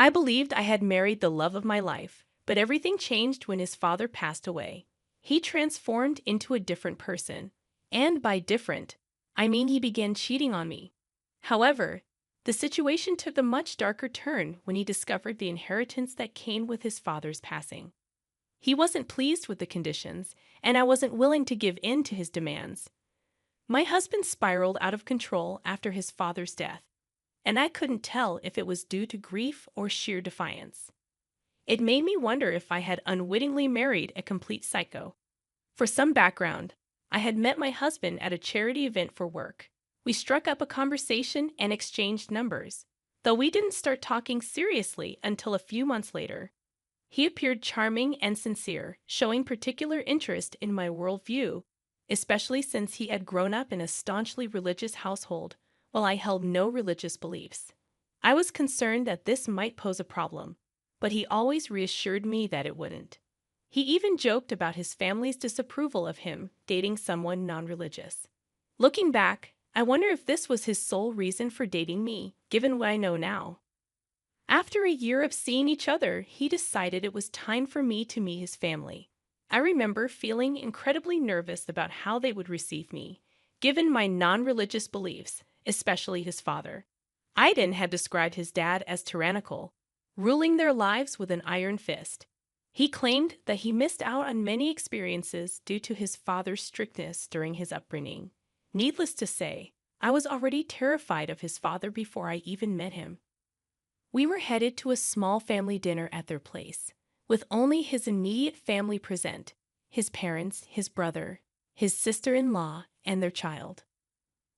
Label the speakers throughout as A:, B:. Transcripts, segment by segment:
A: I believed I had married the love of my life, but everything changed when his father passed away. He transformed into a different person. And by different, I mean he began cheating on me. However, the situation took a much darker turn when he discovered the inheritance that came with his father's passing. He wasn't pleased with the conditions, and I wasn't willing to give in to his demands. My husband spiraled out of control after his father's death, and I couldn't tell if it was due to grief or sheer defiance. It made me wonder if I had unwittingly married a complete psycho. For some background, I had met my husband at a charity event for work. We struck up a conversation and exchanged numbers, though we didn't start talking seriously until a few months later. He appeared charming and sincere, showing particular interest in my worldview, especially since he had grown up in a staunchly religious household, while I held no religious beliefs. I was concerned that this might pose a problem, but he always reassured me that it wouldn't. He even joked about his family's disapproval of him dating someone non-religious. Looking back, I wonder if this was his sole reason for dating me, given what I know now. After a year of seeing each other, he decided it was time for me to meet his family. I remember feeling incredibly nervous about how they would receive me, given my non-religious beliefs, especially his father. Aiden had described his dad as tyrannical, ruling their lives with an iron fist. He claimed that he missed out on many experiences due to his father's strictness during his upbringing. Needless to say, I was already terrified of his father before I even met him. We were headed to a small family dinner at their place, with only his immediate family present: his parents, his brother, his sister-in-law, and their child.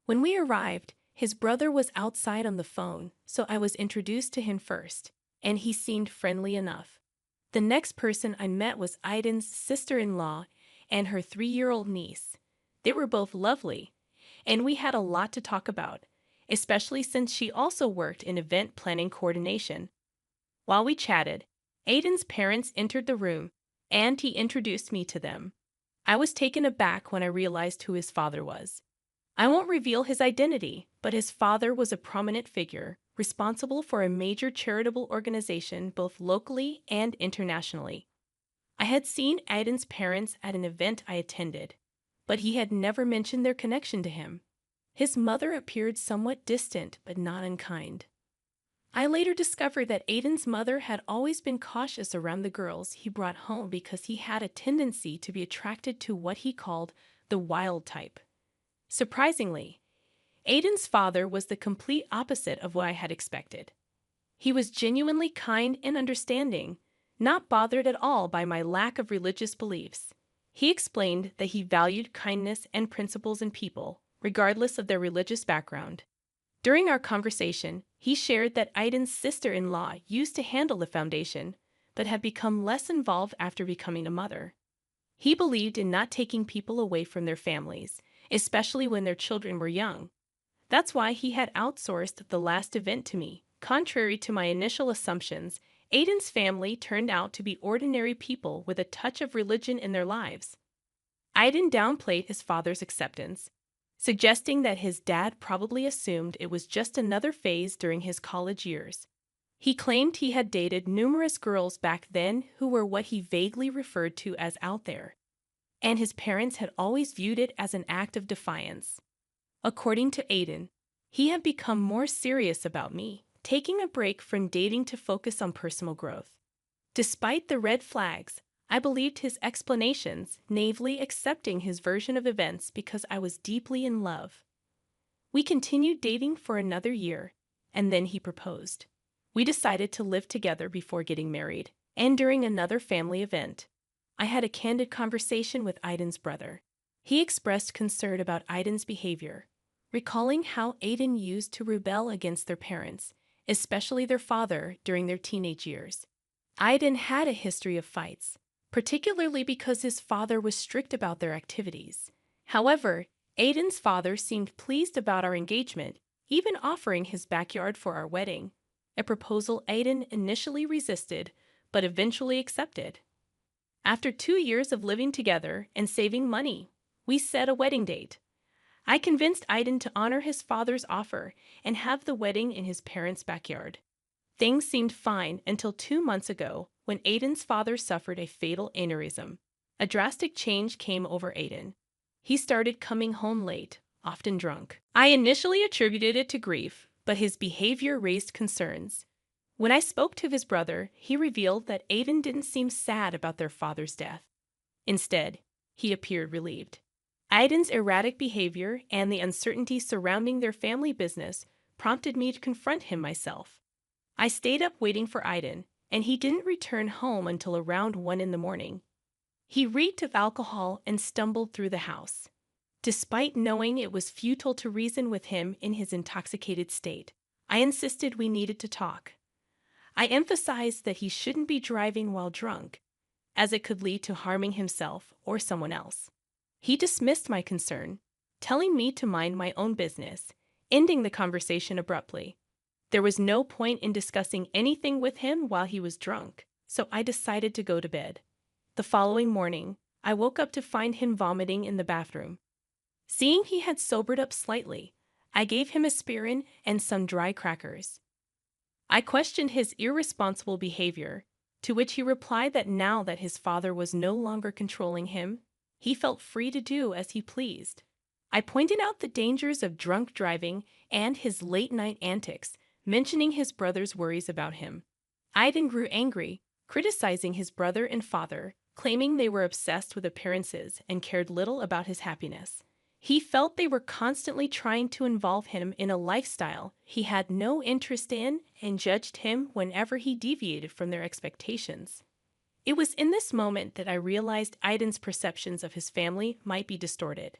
A: When we arrived, his brother was outside on the phone, so I was introduced to him first, and he seemed friendly enough. The next person I met was Aiden's sister-in-law and her 3-year-old niece. They were both lovely, and we had a lot to talk about, especially since she also worked in event planning coordination. While we chatted, Aiden's parents entered the room, and he introduced me to them. I was taken aback when I realized who his father was. I won't reveal his identity, but his father was a prominent figure, responsible for a major charitable organization both locally and internationally. I had seen Aiden's parents at an event I attended, but he had never mentioned their connection to him. His mother appeared somewhat distant but not unkind. I later discovered that Aiden's mother had always been cautious around the girls he brought home because he had a tendency to be attracted to what he called the wild type. Surprisingly, Aiden's father was the complete opposite of what I had expected. He was genuinely kind and understanding, not bothered at all by my lack of religious beliefs. He explained that he valued kindness and principles in people, regardless of their religious background. During our conversation, he shared that Aiden's sister-in-law used to handle the foundation, but had become less involved after becoming a mother. He believed in not taking people away from their families, especially when their children were young. That's why he had outsourced the last event to me. Contrary to my initial assumptions, Aiden's family turned out to be ordinary people with a touch of religion in their lives. Aiden downplayed his father's acceptance, suggesting that his dad probably assumed it was just another phase during his college years. He claimed he had dated numerous girls back then who were what he vaguely referred to as out there, and his parents had always viewed it as an act of defiance. According to Aiden, he had become more serious about me, taking a break from dating to focus on personal growth. Despite the red flags, I believed his explanations, naively accepting his version of events because I was deeply in love. We continued dating for another year, and then he proposed. We decided to live together before getting married, and during another family event, I had a candid conversation with Aiden's brother. He expressed concern about Aiden's behavior, recalling how Aiden used to rebel against their parents, especially their father, during their teenage years. Aiden had a history of fights, particularly because his father was strict about their activities. However, Aiden's father seemed pleased about our engagement, even offering his backyard for our wedding, a proposal Aiden initially resisted but eventually accepted. After 2 years of living together and saving money, we set a wedding date. I convinced Aiden to honor his father's offer and have the wedding in his parents' backyard. Things seemed fine until 2 months ago when Aiden's father suffered a fatal aneurysm. A drastic change came over Aiden. He started coming home late, often drunk. I initially attributed it to grief, but his behavior raised concerns. When I spoke to his brother, he revealed that Aiden didn't seem sad about their father's death. Instead, he appeared relieved. Aiden's erratic behavior and the uncertainty surrounding their family business prompted me to confront him myself. I stayed up waiting for Aiden, and he didn't return home until around 1 in the morning. He reeked of alcohol and stumbled through the house. Despite knowing it was futile to reason with him in his intoxicated state, I insisted we needed to talk. I emphasized that he shouldn't be driving while drunk, as it could lead to harming himself or someone else. He dismissed my concern, telling me to mind my own business, ending the conversation abruptly. There was no point in discussing anything with him while he was drunk, so I decided to go to bed. The following morning, I woke up to find him vomiting in the bathroom. Seeing he had sobered up slightly, I gave him aspirin and some dry crackers. I questioned his irresponsible behavior, to which he replied that now that his father was no longer controlling him, he felt free to do as he pleased. I pointed out the dangers of drunk driving and his late-night antics, mentioning his brother's worries about him. Aiden grew angry, criticizing his brother and father, claiming they were obsessed with appearances and cared little about his happiness. He felt they were constantly trying to involve him in a lifestyle he had no interest in and judged him whenever he deviated from their expectations. It was in this moment that I realized Aiden's perceptions of his family might be distorted.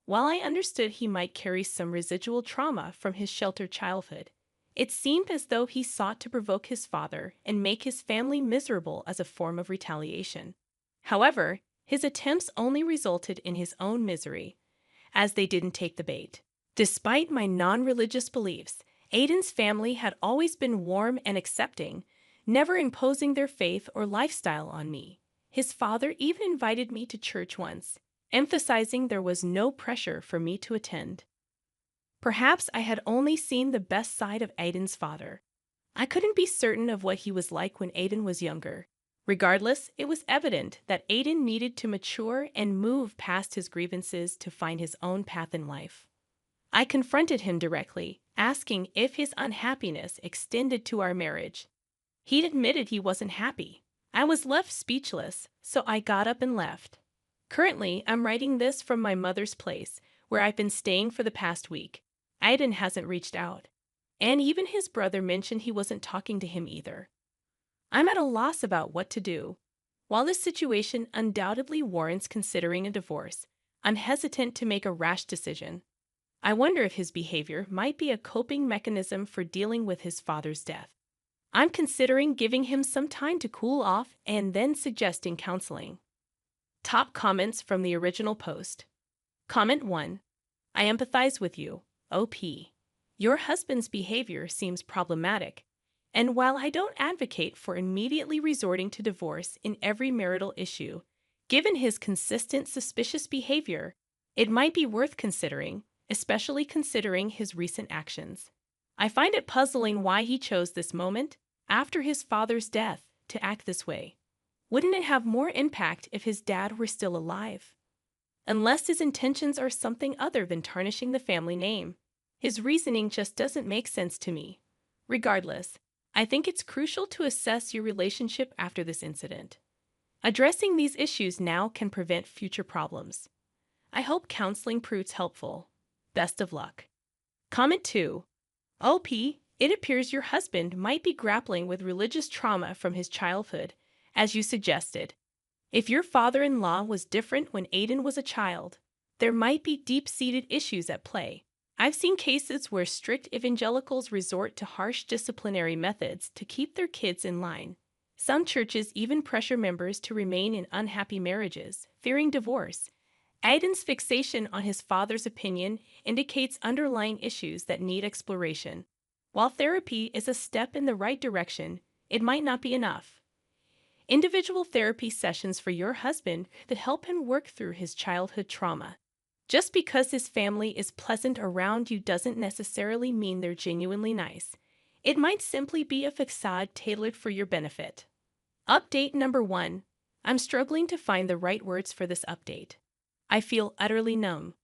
A: While I understood he might carry some residual trauma from his sheltered childhood, it seemed as though he sought to provoke his father and make his family miserable as a form of retaliation. However, his attempts only resulted in his own misery, as they didn't take the bait. Despite my non-religious beliefs, Aiden's family had always been warm and accepting, never imposing their faith or lifestyle on me. His father even invited me to church once, emphasizing there was no pressure for me to attend. Perhaps I had only seen the best side of Aiden's father. I couldn't be certain of what he was like when Aiden was younger. Regardless, it was evident that Aiden needed to mature and move past his grievances to find his own path in life. I confronted him directly, asking if his unhappiness extended to our marriage. He admitted he wasn't happy. I was left speechless, so I got up and left. Currently, I'm writing this from my mother's place, where I've been staying for the past week. Aiden hasn't reached out, and even his brother mentioned he wasn't talking to him either. I'm at a loss about what to do. While this situation undoubtedly warrants considering a divorce, I'm hesitant to make a rash decision. I wonder if his behavior might be a coping mechanism for dealing with his father's death. I'm considering giving him some time to cool off and then suggesting counseling. Top comments from the original post. Comment 1. I empathize with you, OP. Your husband's behavior seems problematic, and while I don't advocate for immediately resorting to divorce in every marital issue, given his consistent suspicious behavior, it might be worth considering, especially considering his recent actions. I find it puzzling why he chose this moment, after his father's death, to act this way. Wouldn't it have more impact if his dad were still alive? Unless his intentions are something other than tarnishing the family name, his reasoning just doesn't make sense to me. Regardless, I think it's crucial to assess your relationship after this incident. Addressing these issues now can prevent future problems. I hope counseling proves helpful. Best of luck. Comment 2. OP, it appears your husband might be grappling with religious trauma from his childhood, as you suggested. If your father-in-law was different when Aiden was a child, there might be deep-seated issues at play. I've seen cases where strict evangelicals resort to harsh disciplinary methods to keep their kids in line. Some churches even pressure members to remain in unhappy marriages, fearing divorce. Aiden's fixation on his father's opinion indicates underlying issues that need exploration. While therapy is a step in the right direction, it might not be enough. Individual therapy sessions for your husband that help him work through his childhood trauma. Just because his family is pleasant around you doesn't necessarily mean they're genuinely nice. It might simply be a facade tailored for your benefit. Update number 1. I'm struggling to find the right words for this update. I feel utterly numb.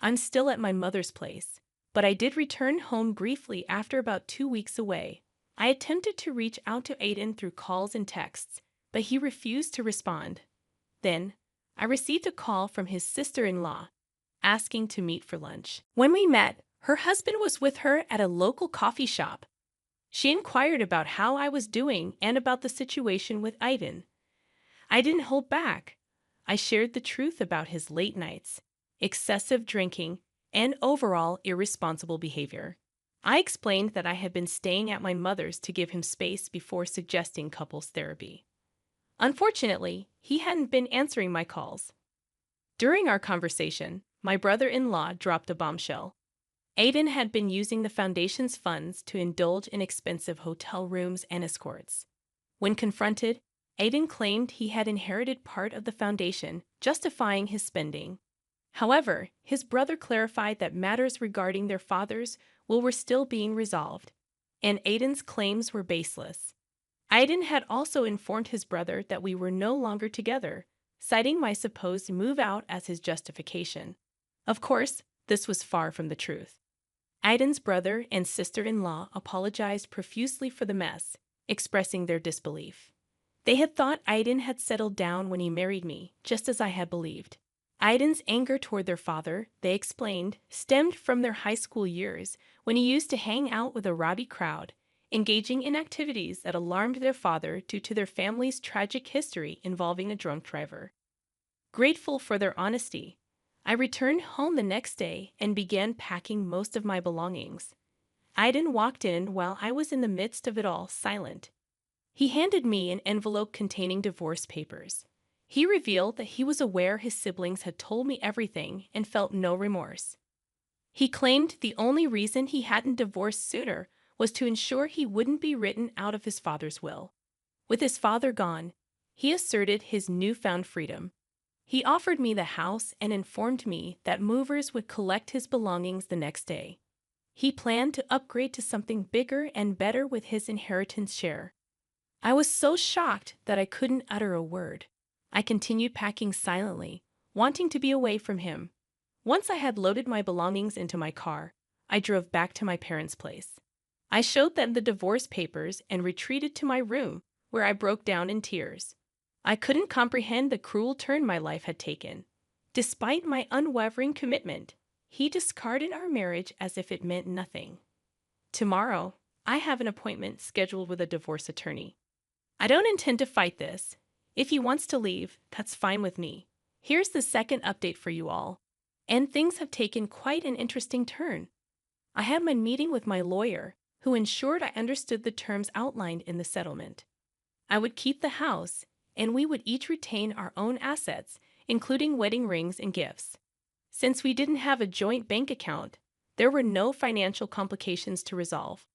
A: I'm still at my mother's place, but I did return home briefly after about 2 weeks away. I attempted to reach out to Aiden through calls and texts, but he refused to respond. Then, I received a call from his sister-in-law, asking to meet for lunch. When we met, her husband was with her at a local coffee shop. She inquired about how I was doing and about the situation with Aiden. I didn't hold back. I shared the truth about his late nights, excessive drinking, and overall irresponsible behavior. I explained that I had been staying at my mother's to give him space before suggesting couples therapy. Unfortunately, he hadn't been answering my calls. During our conversation, my brother-in-law dropped a bombshell. Aiden had been using the foundation's funds to indulge in expensive hotel rooms and escorts. When confronted, Aiden claimed he had inherited part of the foundation, justifying his spending. However, his brother clarified that matters regarding their father's will were still being resolved, and Aiden's claims were baseless. Aiden had also informed his brother that we were no longer together, citing my supposed move out as his justification. Of course, this was far from the truth. Aiden's brother and sister-in-law apologized profusely for the mess, expressing their disbelief. They had thought Aiden had settled down when he married me, just as I had believed. Aiden's anger toward their father, they explained, stemmed from their high school years when he used to hang out with a rowdy crowd, engaging in activities that alarmed their father due to their family's tragic history involving a drunk driver. Grateful for their honesty, I returned home the next day and began packing most of my belongings. Aiden walked in while I was in the midst of it all, silent. He handed me an envelope containing divorce papers. He revealed that he was aware his siblings had told me everything and felt no remorse. He claimed the only reason he hadn't divorced sooner was to ensure he wouldn't be written out of his father's will. With his father gone, he asserted his newfound freedom. He offered me the house and informed me that movers would collect his belongings the next day. He planned to upgrade to something bigger and better with his inheritance share. I was so shocked that I couldn't utter a word. I continued packing silently, wanting to be away from him. Once I had loaded my belongings into my car, I drove back to my parents' place. I showed them the divorce papers and retreated to my room, where I broke down in tears. I couldn't comprehend the cruel turn my life had taken. Despite my unwavering commitment, he discarded our marriage as if it meant nothing. Tomorrow, I have an appointment scheduled with a divorce attorney. I don't intend to fight this. If he wants to leave, that's fine with me. Here's the second update for you all. And things have taken quite an interesting turn. I had my meeting with my lawyer, who ensured I understood the terms outlined in the settlement. I would keep the house, and we would each retain our own assets, including wedding rings and gifts. Since we didn't have a joint bank account, there were no financial complications to resolve.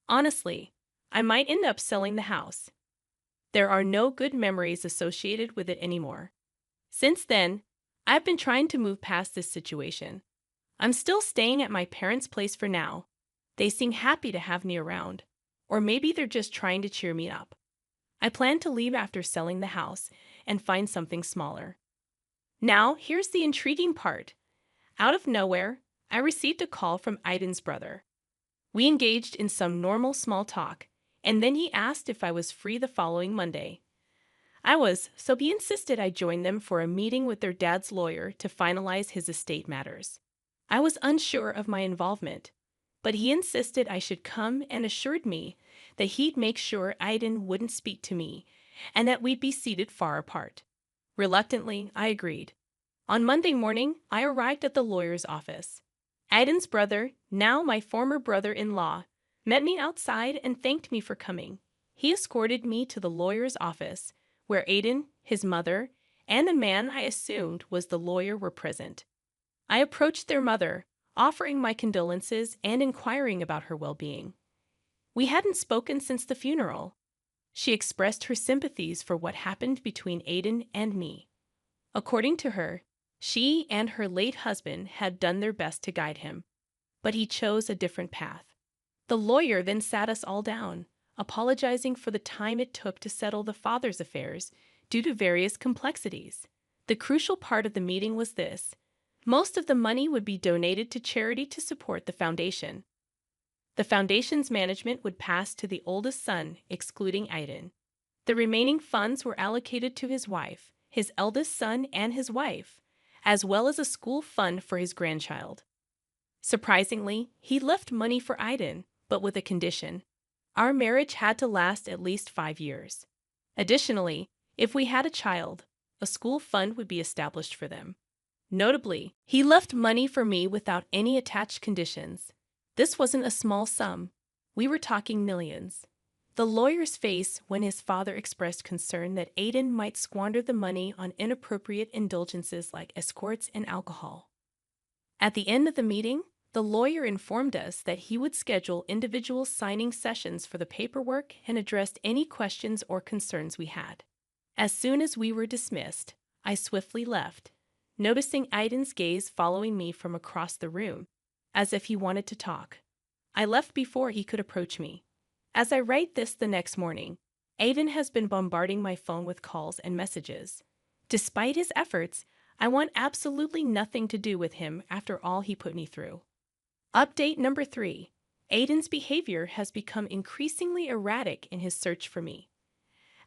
A: Honestly, I might end up selling the house. There are no good memories associated with it anymore. Since then, I've been trying to move past this situation. I'm still staying at my parents' place for now. They seem happy to have me around, or maybe they're just trying to cheer me up. I plan to leave after selling the house and find something smaller. Now, here's the intriguing part. Out of nowhere, I received a call from Aiden's brother. We engaged in some normal small talk, and then he asked if I was free the following Monday. I was, so he insisted I join them for a meeting with their dad's lawyer to finalize his estate matters. I was unsure of my involvement, but he insisted I should come and assured me that he'd make sure Aiden wouldn't speak to me and that we'd be seated far apart. Reluctantly, I agreed. On Monday morning, I arrived at the lawyer's office. Aiden's brother, now my former brother-in-law, met me outside and thanked me for coming. He escorted me to the lawyer's office, where Aiden, his mother, and the man I assumed was the lawyer were present. I approached their mother, offering my condolences and inquiring about her well-being. We hadn't spoken since the funeral. She expressed her sympathies for what happened between Aiden and me. According to her, she and her late husband had done their best to guide him, but he chose a different path. The lawyer then sat us all down, apologizing for the time it took to settle the father's affairs due to various complexities. The crucial part of the meeting was this: most of the money would be donated to charity to support the foundation. The foundation's management would pass to the oldest son, excluding Aiden. The remaining funds were allocated to his wife, his eldest son, and his wife, as well as a school fund for his grandchild. Surprisingly, he left money for Aiden, but with a condition. Our marriage had to last at least 5 years. Additionally, if we had a child, a school fund would be established for them. Notably, he left money for me without any attached conditions. This wasn't a small sum. We were talking millions. The lawyer's face when his father expressed concern that Aiden might squander the money on inappropriate indulgences like escorts and alcohol. At the end of the meeting, the lawyer informed us that he would schedule individual signing sessions for the paperwork and addressed any questions or concerns we had. As soon as we were dismissed, I swiftly left, noticing Aiden's gaze following me from across the room, as if he wanted to talk. I left before he could approach me. As I write this the next morning, Aiden has been bombarding my phone with calls and messages. Despite his efforts, I want absolutely nothing to do with him after all he put me through. Update number 3. Aiden's behavior has become increasingly erratic in his search for me.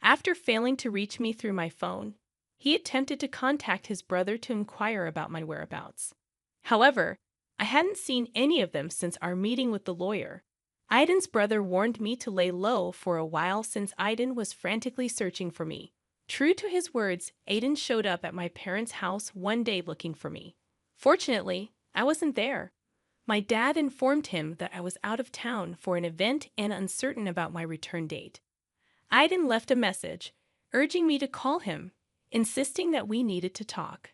A: After failing to reach me through my phone, he attempted to contact his brother to inquire about my whereabouts. However, I hadn't seen any of them since our meeting with the lawyer. Aiden's brother warned me to lay low for a while since Aiden was frantically searching for me. True to his words, Aiden showed up at my parents' house one day looking for me. Fortunately, I wasn't there. My dad informed him that I was out of town for an event and uncertain about my return date. Aiden left a message, urging me to call him, insisting that we needed to talk.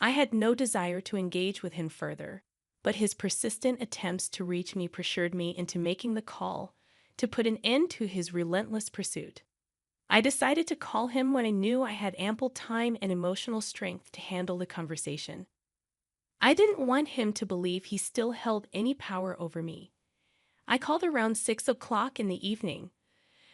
A: I had no desire to engage with him further, but his persistent attempts to reach me pressured me into making the call to put an end to his relentless pursuit. I decided to call him when I knew I had ample time and emotional strength to handle the conversation. I didn't want him to believe he still held any power over me. I called around 6 o'clock in the evening,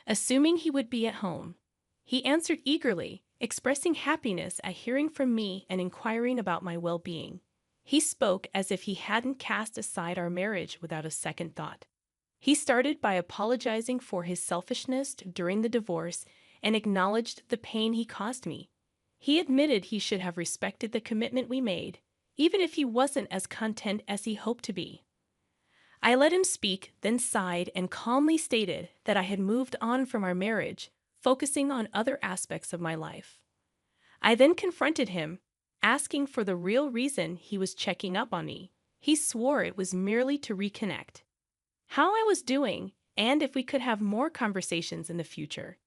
A: assuming he would be at home. He answered eagerly, expressing happiness at hearing from me and inquiring about my well-being. He spoke as if he hadn't cast aside our marriage without a second thought. He started by apologizing for his selfishness during the divorce and acknowledged the pain he caused me. He admitted he should have respected the commitment we made, even if he wasn't as content as he hoped to be. I let him speak, then sighed and calmly stated that I had moved on from our marriage, focusing on other aspects of my life. I then confronted him, asking for the real reason he was checking up on me. He swore it was merely to reconnect, how I was doing, and if we could have more conversations in the future.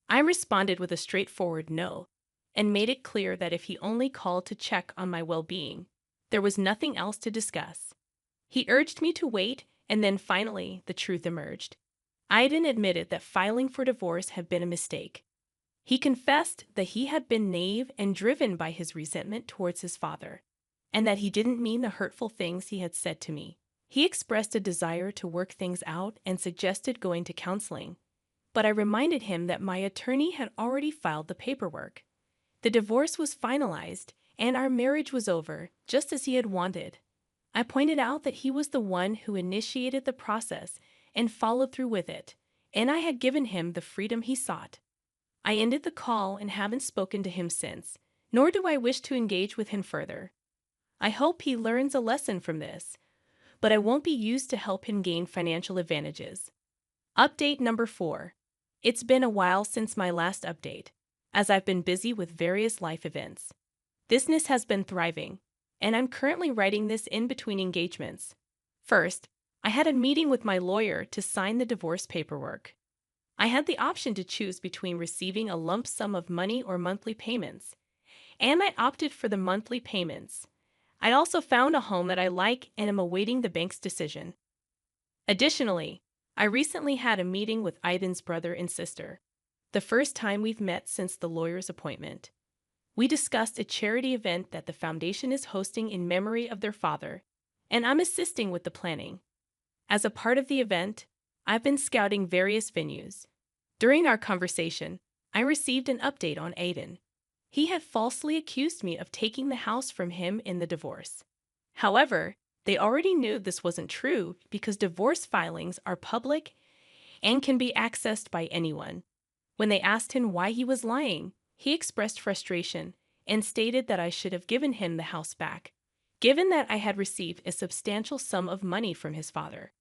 A: I responded with a straightforward no, and made it clear that if he only called to check on my well-being, there was nothing else to discuss. He urged me to wait, and then finally, the truth emerged. Aiden admitted that filing for divorce had been a mistake. He confessed that he had been naive and driven by his resentment towards his father, and that he didn't mean the hurtful things he had said to me. He expressed a desire to work things out and suggested going to counseling, but I reminded him that my attorney had already filed the paperwork. The divorce was finalized, and our marriage was over, just as he had wanted. I pointed out that he was the one who initiated the process and followed through with it, and I had given him the freedom he sought. I ended the call and haven't spoken to him since, nor do I wish to engage with him further. I hope he learns a lesson from this, but I won't be used to help him gain financial advantages. Update number 4. It's been a while since my last update, as I've been busy with various life events. Business has been thriving, and I'm currently writing this in between engagements. First, I had a meeting with my lawyer to sign the divorce paperwork. I had the option to choose between receiving a lump sum of money or monthly payments, and I opted for the monthly payments. I also found a home that I like and am awaiting the bank's decision. Additionally, I recently had a meeting with Aiden's brother and sister, the first time we've met since the lawyer's appointment. We discussed a charity event that the foundation is hosting in memory of their father, and I'm assisting with the planning. As a part of the event, I've been scouting various venues. During our conversation, I received an update on Aiden. He had falsely accused me of taking the house from him in the divorce. However, they already knew this wasn't true because divorce filings are public and can be accessed by anyone. When they asked him why he was lying, he expressed frustration and stated that I should have given him the house back, given that I had received a substantial sum of money from his father.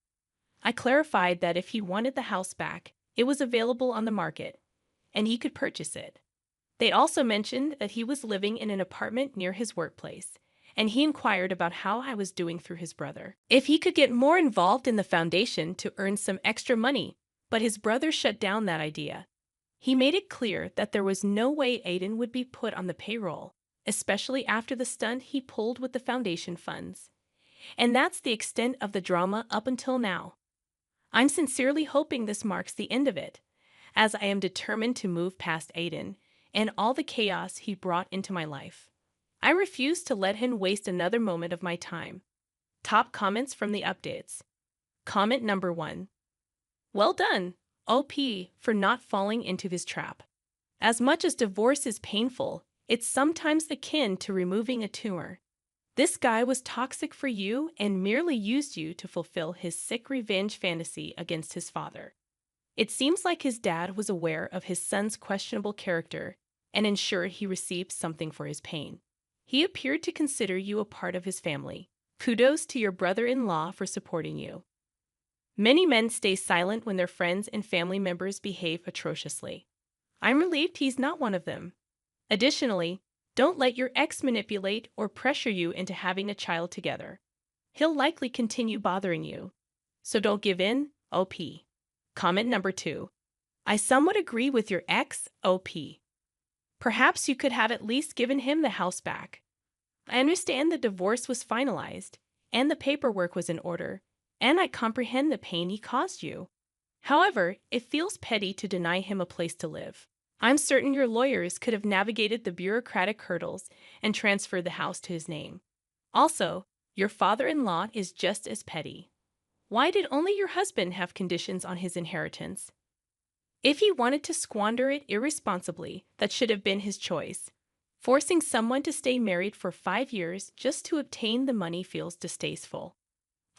A: I clarified that if he wanted the house back, it was available on the market, and he could purchase it. They also mentioned that he was living in an apartment near his workplace, and he inquired about how I was doing through his brother. If he could get more involved in the foundation to earn some extra money, but his brother shut down that idea. He made it clear that there was no way Aiden would be put on the payroll, especially after the stunt he pulled with the foundation funds. And that's the extent of the drama up until now. I'm sincerely hoping this marks the end of it, as I am determined to move past Aiden and all the chaos he brought into my life. I refuse to let him waste another moment of my time. Top comments from the updates. Comment number 1. Well done, OP, for not falling into his trap. As much as divorce is painful, it's sometimes akin to removing a tumor. This guy was toxic for you and merely used you to fulfill his sick revenge fantasy against his father. It seems like his dad was aware of his son's questionable character and ensured he received something for his pain. He appeared to consider you a part of his family. Kudos to your brother-in-law for supporting you. Many men stay silent when their friends and family members behave atrociously. I'm relieved he's not one of them. Additionally, don't let your ex manipulate or pressure you into having a child together. He'll likely continue bothering you. So don't give in, OP. Comment number 2. I somewhat agree with your ex, OP. Perhaps you could have at least given him the house back. I understand the divorce was finalized, and the paperwork was in order, and I comprehend the pain he caused you. However, it feels petty to deny him a place to live. I'm certain your lawyers could have navigated the bureaucratic hurdles and transferred the house to his name. Also, your father-in-law is just as petty. Why did only your husband have conditions on his inheritance? If he wanted to squander it irresponsibly, that should have been his choice. Forcing someone to stay married for 5 years just to obtain the money feels distasteful.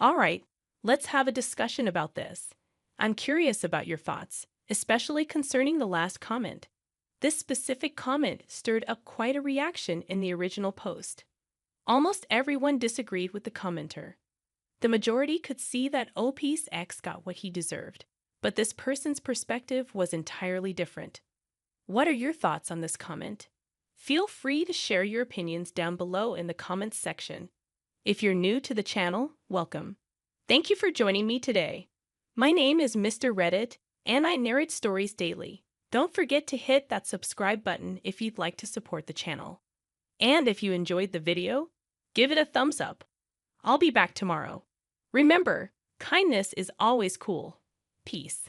A: All right, let's have a discussion about this. I'm curious about your thoughts, especially concerning the last comment. This specific comment stirred up quite a reaction in the original post. Almost everyone disagreed with the commenter. The majority could see that OP's ex got what he deserved, but this person's perspective was entirely different. What are your thoughts on this comment? Feel free to share your opinions down below in the comments section. If you're new to the channel, welcome. Thank you for joining me today. My name is Mr. Reddit, and I narrate stories daily. Don't forget to hit that subscribe button if you'd like to support the channel. And if you enjoyed the video, give it a thumbs up. I'll be back tomorrow. Remember, kindness is always cool. Peace.